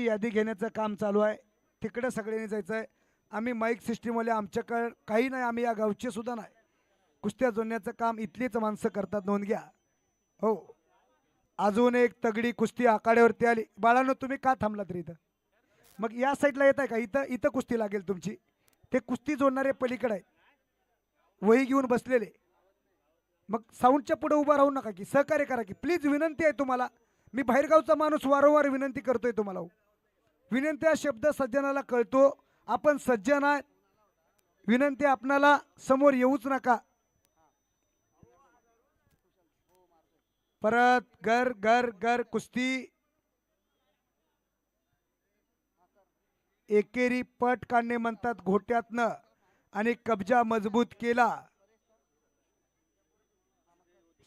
यादी घेण्याचं काम चालू आहे. तिकडे सगळ्यांनी जायचं आहे. आम्ही माईक सिस्टीमवाले आमच्याकडे काही नाही, आम्ही या गावचे सुद्धा नाही. कुस्त्या जोडण्याचं काम इथलीच माणसं करतात, नोंद घ्या. हो, अजून एक तगडी कुस्ती आखाड्यावरती आली. बाळांनो तुम्ही का थांबला तरी इथं? मग या साईडला येत आहे का? इथं इथं कुस्ती लागेल तुमची. ते कुस्ती जोडणारे पलीकडे आहेत, वही घेऊन बसलेले. मग साऊंडच्या पुढे उभा राहू नका की, सहकार्य करा की प्लीज. विनंती आहे तुम्हाला. मी बाहेरगावचा माणूस वारंवार विनंती करतोय तुम्हाला. विनंती हा शब्द सज्जनाला कळतो. आपण सज्जन आहे. विनंती आपणाला समोर येऊच नका. परत गर गर गर कुस्ती. एकेरी पट काढणे म्हणतात घोट्यातनं, आणि कब्जा मजबूत केला.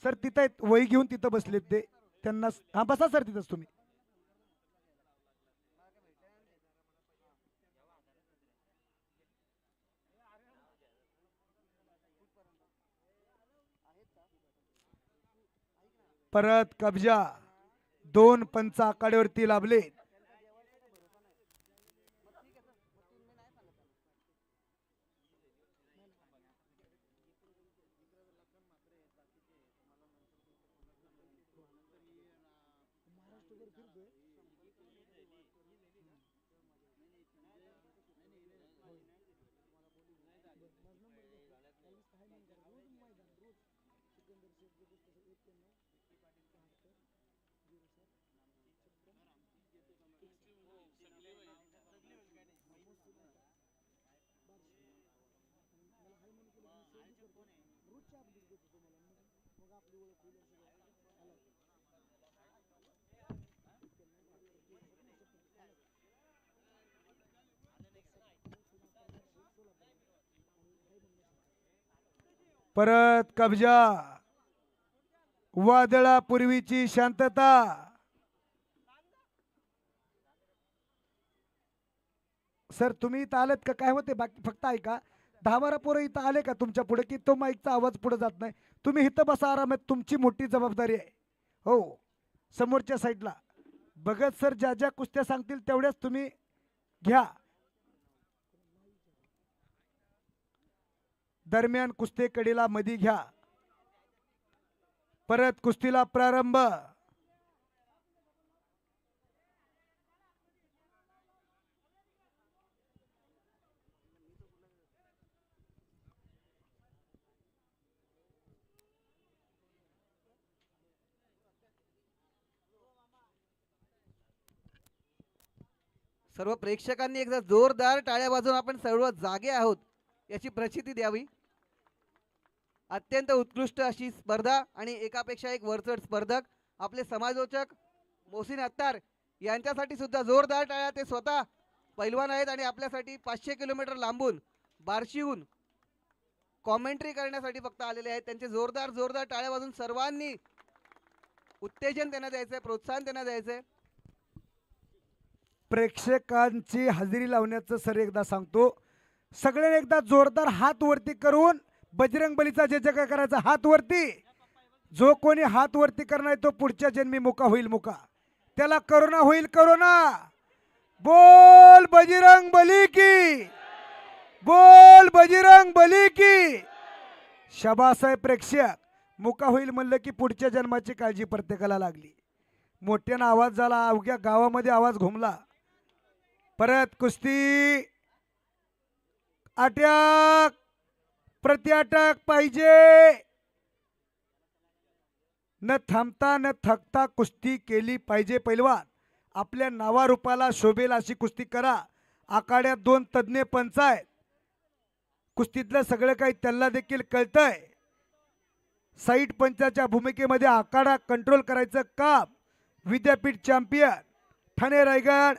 सर तिथं वही घेऊन तिथं बसलेत ते, त्यांना हा बसा सर तिथंच तुम्ही. परत कब्जा. दोन पंच आखाड्यावरती लाभले. परत कब्जा. वादळापूर्वीची शांतता. सर तुम्ही इथं आलेत का? काय होते बाकी फक्त ऐका. 10-12 पोरं इथं आले का तुमच्या पुढे, की तो माईकचा आवाज पुढे जात नाही? तुम्ही इथं बसा आरामात, तुमची मोठी जबाबदारी आहे. हो, समोरच्या साईडला बघत सर ज्या ज्या कुस्त्या सांगतील तेवढ्याच तुम्ही घ्या. दरम्यान कुस्ती कडीला मधी घ्या. परत कुस्तीला प्रारंभ. सर्व प्रेक्षकांनी एकदा जोरदार टाळ्या वाजवून आपण सर्व जागे आहोत याची प्रचिती द्यावी. अत्यंत उत्कृष्ट अशी स्पर्धा आणि एकापेक्षा एक वरचढ स्पर्धक आपले समालोचक मोहसिन अत्तार यांच्यासाठी सुद्धा जोरदार टाळ्या. ते स्वतः पैलवान आहेत आणि आपल्यासाठी 500 किलोमीटर लांबून बार्शीहून कॉमेंट्री करण्यासाठी फक्त आलेले आहेत. त्यांचे जोरदार जोरदार टाळ्या वाजून सर्वांनी उत्तेजन त्यांना द्यायचंय, प्रोत्साहन त्यांना द्यायचंय. प्रेक्षकांची हजेरी लावण्याचं सर एकदा सांगतो. सगळ्यांनी एकदा जोरदार हात वरती करून बजरंग बलीचा जय जयकार करायचा. हात वरती. जो कोणी हात वरती करणार तो पुढच्या जन्मी मुका होईल. मुका त्याला करोना होईल. करोना. बोल बजरंग बली की. बोल बजरंग बली की. शाबास आहे प्रेक्षक. मुका होईल म्हणलं की पुढच्या जन्माची काळजी प्रत्येकाला लागली. मोठ्यानं आवाज झाला, अवघ्या गावामध्ये आवाज घुमला. परत कुस्ती. अटक प्रत्याटक पाहिजे. न थांबता न थकता कुस्ती केली पाहिजे. पैलवान आपल्या नावारूपाला शोभेल अशी कुस्ती करा. आखाड्यात 2 तज्ञ पंच आहेत. कुस्तीतलं सगळं काही त्यांना देखील कळतंय. साईड पंचाच्या भूमिकेमध्ये आखाडा कंट्रोल करायचं काम विद्यापीठ चॅम्पियन ठाणे रायगड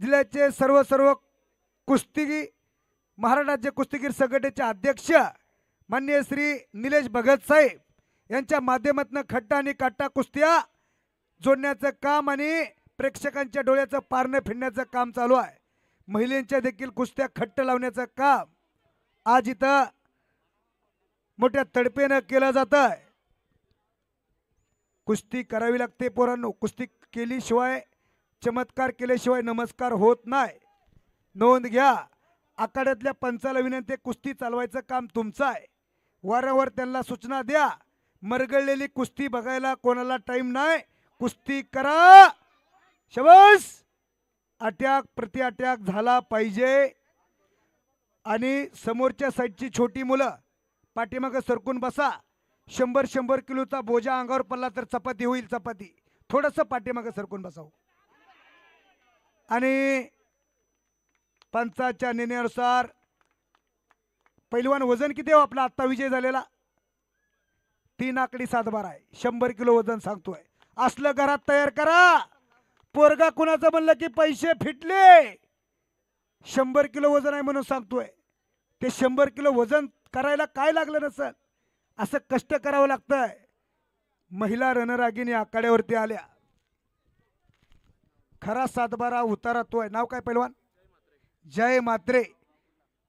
जिल्ह्याचे सर्व कुस्ती महाराष्ट्र राज्य कुस्तीगीर संघटनेचे अध्यक्ष माननीय श्री निलेश भगत साहेब यांच्या माध्यमातून खट्टा आणि काटा कुस्त्या जोडण्याचं काम आणि प्रेक्षकांच्या डोळ्याचं पारणं फिरण्याचं काम चालू आहे. महिलांच्या देखील कुस्त्या खट्ट लावण्याचं काम आज इथं मोठ्या तडपेनं केलं जात आहे. कुस्ती करावी लागते पोरांनो. कुस्ती केल्याशिवाय चमत्कार केल्याशिवाय नमस्कार होत नाही. नोंद घ्या. आखाड्यातल्या पंचाला विनंती आहे, कुस्ती चालवायचं काम तुमचं आहे. वारंवार त्यांना सूचना द्या. मरगळलेली कुस्ती बघायला कोणाला टाइम नाही. कुस्ती करा. शबास. अटॅक प्रति अटॅक झाला पाहिजे. आणि समोरच्या साईडची छोटी मुलं पाठीमागं सरकून बसा. 100 किलोचा बोजा अंगावर पडला तर चपाती होईल. चपाती थोडंसं पाठीमागं सरकून बसावं. आणि पंचाच्या निर्णयानुसार पैलवान वजन किती आहे आपला आत्ता विजय झालेला? 3 आकडी 7 बार आहे. 100 किलो वजन सांगतोय. असलं घरात तयार करा. पोरगा कुणाचं म्हणलं की पैसे फिटले. 100 किलो वजन आहे म्हणून सांगतोय. ते 100 किलो वजन करायला काय लागलं नसल, असं कष्ट करावं लागतंय. महिला रणरागिणी आखाड्यावरती आल्या. खरा 7 बारा उतारा तो आहे. नाव काय पैलवान? जय मात्रे.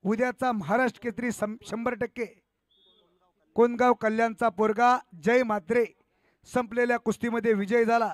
उद्याचा महाराष्ट्र केसरी 100% कोणगाव कल्याणचा पोरगा जय मात्रे संपलेल्या कुस्तीमध्ये विजय झाला.